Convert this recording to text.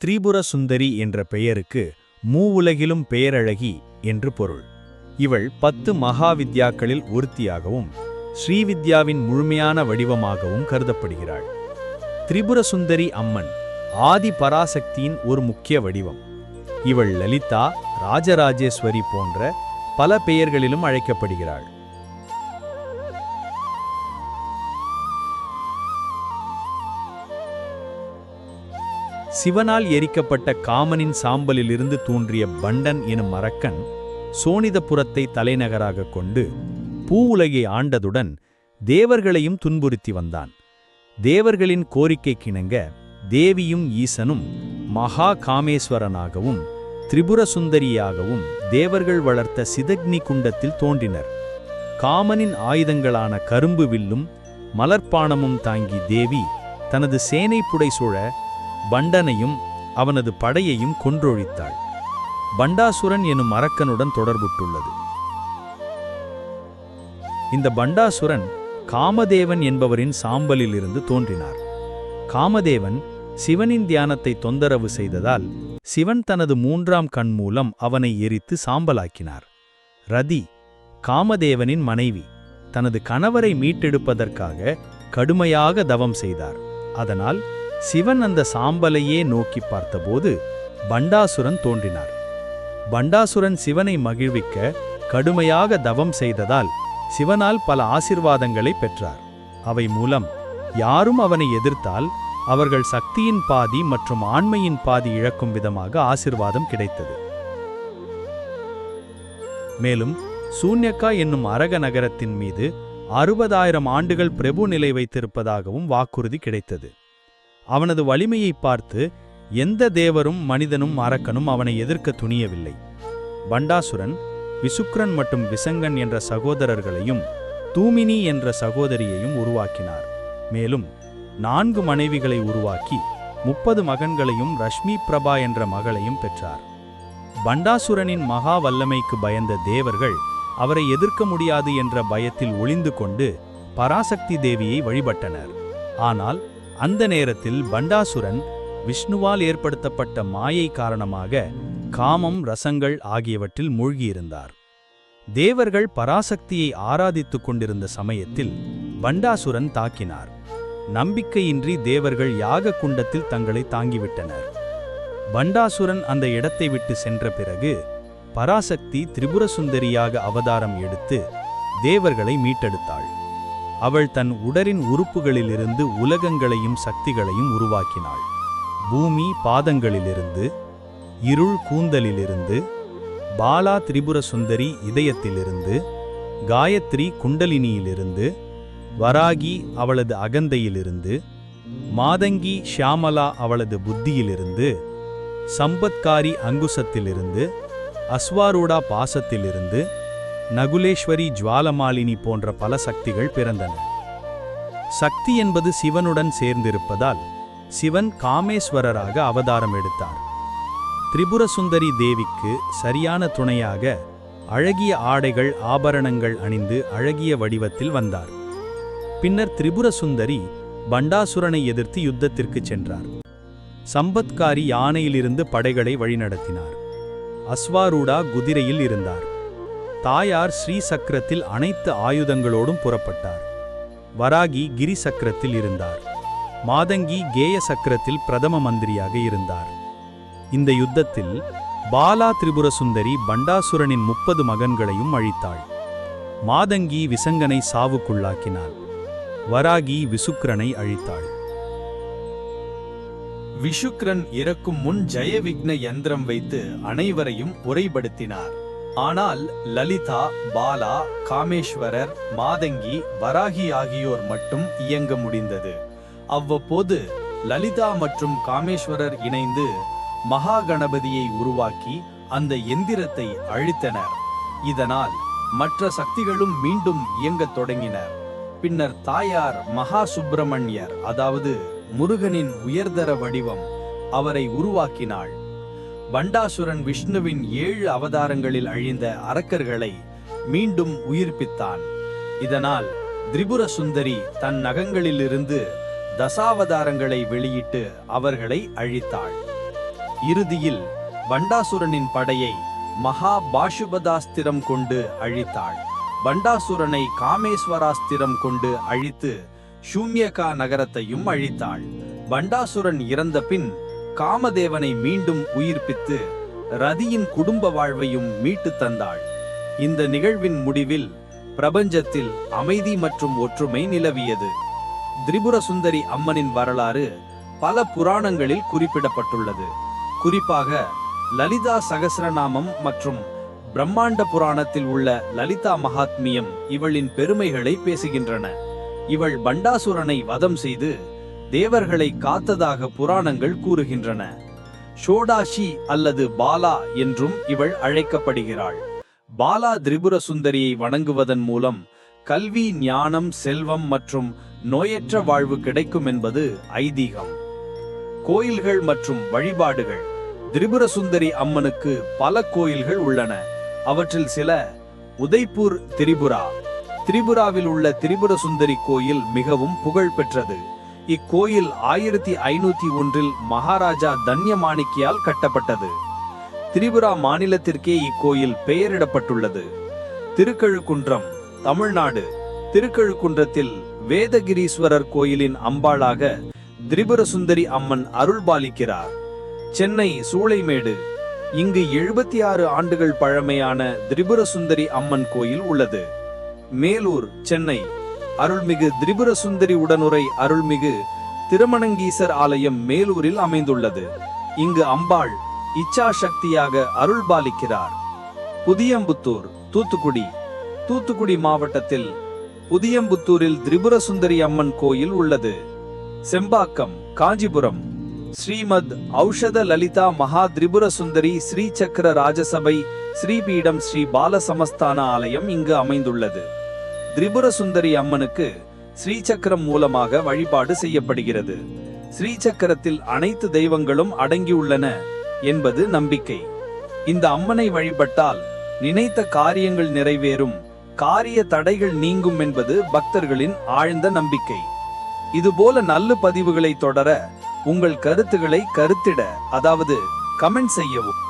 திரிபுர சுந்தரி என்ற பெயருக்கு மூவுலகிலும் பேரழகி என்று பொருள். இவள் 10 மகாவித்யாக்களில் ஒருத்தியாகவும் ஸ்ரீவித்யாவின் முழுமையான வடிவமாகவும் கருதப்படுகிறாள். திரிபுர சுந்தரி அம்மன் ஆதி பராசக்தியின் ஒரு முக்கிய வடிவம். இவள் லலிதா, ராஜராஜேஸ்வரி போன்ற பல பெயர்களிலும் அழைக்கப்படுகிறாள். சிவனால் எரிக்கப்பட்ட காமனின் சாம்பலிலிருந்து தோன்றிய பண்டன் எனும் அரக்கன் சோனிதபுரத்தை தலைநகராக கொண்டு பூவுலகை ஆண்டதுடன் தேவர்களையும் துன்புறுத்தி வந்தான். தேவர்களின் கோரிக்கைக்கிணங்க தேவியும் ஈசனும் மகா காமேஸ்வரனாகவும் திரிபுர சுந்தரியாகவும் தேவர்கள் வளர்த்த சிதக்னி குண்டத்தில் தோன்றினர். காமனின் ஆயுதங்களான கரும்பு வில்லும் மலர்பானமும் தாங்கி தேவி தனது சேனை புடைசூழ பண்டனையும் அவனது படையையும் கொன்றொழித்தாள். பண்டாசுரன் எனும் அரக்கனுடன் தொடர்புட்டுள்ளது. இந்த பண்டாசுரன் காமதேவன் என்பவரின் சாம்பலிலிருந்து தோன்றினார். காமதேவன் சிவனின் தியானத்தை தொந்தரவு செய்ததால் சிவன் தனது 3ஆம் கண் மூலம் அவனை எரித்து சாம்பலாக்கினார். ரதி, காமதேவனின் மனைவி, தனது கணவரை மீட்டெடுப்பதற்காக கடுமையாக தவம் செய்தார். அதனால் சிவன் அந்த சாம்பலையே நோக்கி பார்த்தபோது பண்டாசுரன் தோன்றினார். பண்டாசுரன் சிவனை மகிழ்விக்க கடுமையாக தவம் செய்ததால் சிவனால் பல ஆசிர்வாதங்களை பெற்றார். அவை மூலம் யாரும் அவனை எதிர்த்தால் அவர்கள் சக்தியின் பாதி மற்றும் ஆண்மையின் பாதி இழக்கும் விதமாக ஆசிர்வாதம் கிடைத்தது. மேலும் சூன்யக்கா என்னும் அரக நகரத்தின் மீது 60,000 ஆண்டுகள் பிரபு நிலை வைத்திருப்பதாகவும் வாக்குறுதி கிடைத்தது. அவனது வலிமையை பார்த்து எந்த தேவரும் மனிதனும் அரக்கனும் அவனை எதிர்க்க துணியவில்லை. பண்டாசுரன் விசுக்ரன் மற்றும் விசங்கன் என்ற சகோதரர்களையும் தூமினி என்ற சகோதரியையும் உருவாக்கினார். மேலும் 4 மனைவிகளை உருவாக்கி 30 மகன்களையும் ரஷ்மி பிரபா என்ற மகளையும் பெற்றார். பண்டாசுரனின் மகா வல்லமைக்கு பயந்த தேவர்கள் அவரை எதிர்க்க முடியாது என்ற பயத்தில் ஒளிந்து கொண்டு பராசக்தி தேவியை வழிபட்டனர். ஆனால் அந்த நேரத்தில் பண்டாசுரன் விஷ்ணுவால் ஏற்படுத்தப்பட்ட மாயை காரணமாக காமம், ரசங்கள் ஆகியவற்றில் மூழ்கியிருந்தார். தேவர்கள் பராசக்தியை ஆராதித்துக் கொண்டிருந்த சமயத்தில் பண்டாசுரன் தாக்கினார். நம்பிக்கையின்றி தேவர்கள் யாக குண்டத்தில் தங்களை தாங்கிவிட்டனர். பண்டாசுரன் அந்த இடத்தை விட்டு சென்ற பிறகு பராசக்தி திரிபுர சுந்தரியாக அவதாரம் எடுத்து தேவர்களை மீட்டெடுத்தாள். அவள் தன் உடலின் உறுப்புகளிலிருந்து உலகங்களையும் சக்திகளையும் உருவாக்கினாள். பூமி பாதங்களிலிருந்து, இருள் கூந்தலிலிருந்து, பாலா திரிபுர சுந்தரி இதயத்திலிருந்து, காயத்ரி குண்டலினியிலிருந்து, வராகி அவளது அகந்தையிலிருந்து, மாதங்கி ஷியாமலா அவளது புத்தியிலிருந்து, சம்பத்காரி அங்குசத்திலிருந்து, அஸ்வாரூடா பாசத்திலிருந்து, நகுலேஸ்வரி ஜுவாலமாலினி போன்ற பல சக்திகள் பிறந்தன. சக்தி என்பது சிவனுடன் சேர்ந்திருப்பதால் சிவன் காமேஸ்வரராக அவதாரம் எடுத்தார். திரிபுர சுந்தரி தேவிக்கு சரியான துணையாக அழகிய ஆடைகள், ஆபரணங்கள் அணிந்து அழகிய வடிவத்தில் வந்தார். பின்னர் திரிபுர சுந்தரி பண்டாசுரனை எதிர்த்து யுத்தத்திற்கு சென்றார். சம்பத்காரி யானையிலிருந்து படைகளை வழிநடத்தினார். அஸ்வாரூடா குதிரையில் இருந்தார். தாயார் ஸ்ரீ சக்கரத்தில் அனைத்து ஆயுதங்களோடும் புறப்பட்டார். வராகி கிரி சக்கரத்தில் இருந்தார். மாதங்கி கேய சக்கரத்தில் பிரதம மந்திரியாக இருந்தார். இந்த யுத்தத்தில் பாலா திரிபுர சுந்தரி பண்டாசுரனின் 30 மகன்களையும் அழித்தாள். மாதங்கி விசங்கனை சாவுக்குள்ளாக்கினாள். வராகி விசுக்ரனை அழித்தாள். விசுக்ரன் இறக்கும் முன் ஜெயவிக்ன யந்திரம் வைத்து அனைவரையும் உரைப்படுத்தினார். ஆனால் லலிதா, பாலா, காமேஸ்வரர், மாதங்கி, வராகி ஆகியோர் மட்டும் இயங்க முடிந்தது. அவ்வப்போது லலிதா மற்றும் காமேஸ்வரர் இணைந்து மகா கணபதியை உருவாக்கி அந்த எந்திரத்தை அழித்தனர். இதனால் மற்ற சக்திகளும் மீண்டும் இயங்கத் தொடங்கினர். பின்னர் தாயார் மகா சுப்பிரமணியர், அதாவது முருகனின் உயர்தர வடிவம், அவரை உருவாக்கினாள். பண்டாசுரன் விஷ்ணுவின் 7 அவதாரங்களில் அழிந்த அரக்கர்களை மீண்டும் உயிர்ப்பித்தான். இதனால் திரிபுர சுந்தரி தன் நகங்களிலிருந்து தசாவதாரங்களை வெளியிட்டு அவர்களை அழித்தாள். இறுதியில் பண்டாசுரனின் படையை மகா பாசுபதாஸ்திரம் கொண்டு அழித்தாள். பண்டாசுரனை காமேஸ்வராஸ்திரம் கொண்டு அழித்து ஷூம்யகா நகரத்தையும் அழித்தாள். பண்டாசுரன் இறந்த பின் காமதேவனை மீண்டும் உயிர்ப்பித்து ரதியின் குடும்ப வாழ்வையும் மீட்டு தந்தாள். இந்த நிகழ்வின் முடிவில் பிரபஞ்சத்தில் அமைதி மற்றும் ஒற்றுமை நிலவியது. திரிபுர சுந்தரி அம்மனின் வரலாறு பல புராணங்களில் குறிப்பிடப்பட்டுள்ளது. குறிப்பாக லலிதா சகஸ்ரநாமம் மற்றும் பிரம்மாண்ட புராணத்தில் உள்ள லலிதா மகாத்மியம் இவளின் பெருமைகளை பேசுகின்றன. இவள் பண்டாசுரனை வதம் செய்து தேவர்களை காத்ததாக புராணங்கள் கூறுகின்றன. ஷோடாஷி அல்லது பாலா என்றும் இவள் அழைக்கப்படுகிறாள். பாலா திரிபுர சுந்தரியை வணங்குவதன் மூலம் கல்வி, ஞானம், செல்வம் மற்றும் நோயற்ற வாழ்வு கிடைக்கும் என்பது ஐதீகம். கோயில்கள் மற்றும் வழிபாடுகள். திரிபுர சுந்தரி அம்மனுக்கு பல கோயில்கள் உள்ளன. அவற்றில் சில உதய்பூர் திரிபுரா. திரிபுராவில் உள்ள திரிபுர சுந்தரி கோயில் மிகவும் புகழ் பெற்றது. இக்கோயில் 1501 மகாராஜா தன்யமாணிக்கியால் கட்டப்பட்டது. திரிபுரா மாநிலத்திற்கே இக்கோயில் பெயரிடப்பட்டுள்ளது. திருக்கழுக்குன்றம், தமிழ்நாடு. திருக்கழுக்குன்றத்தில் வேதகிரீஸ்வரர் கோயிலின் அம்பாளாக திரிபுர சுந்தரி அம்மன் அருள்பாலிக்கிறார். சென்னை சூளைமேடு. இங்கு 76 ஆண்டுகள் பழமையான திரிபுர சுந்தரி அம்மன் கோயில் உள்ளது. மேலூர், சென்னை. அருள்மிகு திரிபுர சுந்தரி உடனுரை அருள்மிகு திருமணங்கீசர் ஆலயம் மேலூரில் அமைந்துள்ளது. இங்கு அம்பாள் இச்சா சக்தியாக அருள்பாலிக்கிறார். புதியம்புத்தூர், தூத்துக்குடி. தூத்துக்குடி மாவட்டத்தில் புதியம்புத்தூரில் திரிபுர சுந்தரி அம்மன் கோயில் உள்ளது. செம்பாக்கம், காஞ்சிபுரம். ஸ்ரீமத் ஔஷத லலிதா மகா திரிபுர சுந்தரி ஸ்ரீ சக்கர ராஜசபை ஸ்ரீபீடம் ஸ்ரீ பால சமஸ்தான ஆலயம் இங்கு அமைந்துள்ளது. திரிபுர சுந்தரி அம்மனுக்கு ஸ்ரீசக்கரம் மூலமாக வழிபாடு செய்யப்படுகிறது. ஸ்ரீசக்கரத்தில் அனைத்து தெய்வங்களும் அடங்கியுள்ளன என்பது நம்பிக்கை. இந்த அம்மனை வழிபட்டால் நினைத்த காரியங்கள் நிறைவேறும், காரிய தடைகள் நீங்கும் என்பது பக்தர்களின் ஆழ்ந்த நம்பிக்கை. இதுபோல நல்ல பதிவுகளை தொடர உங்கள் கருத்துக்களை கருத்திட, அதாவது கமெண்ட் செய்யவும்.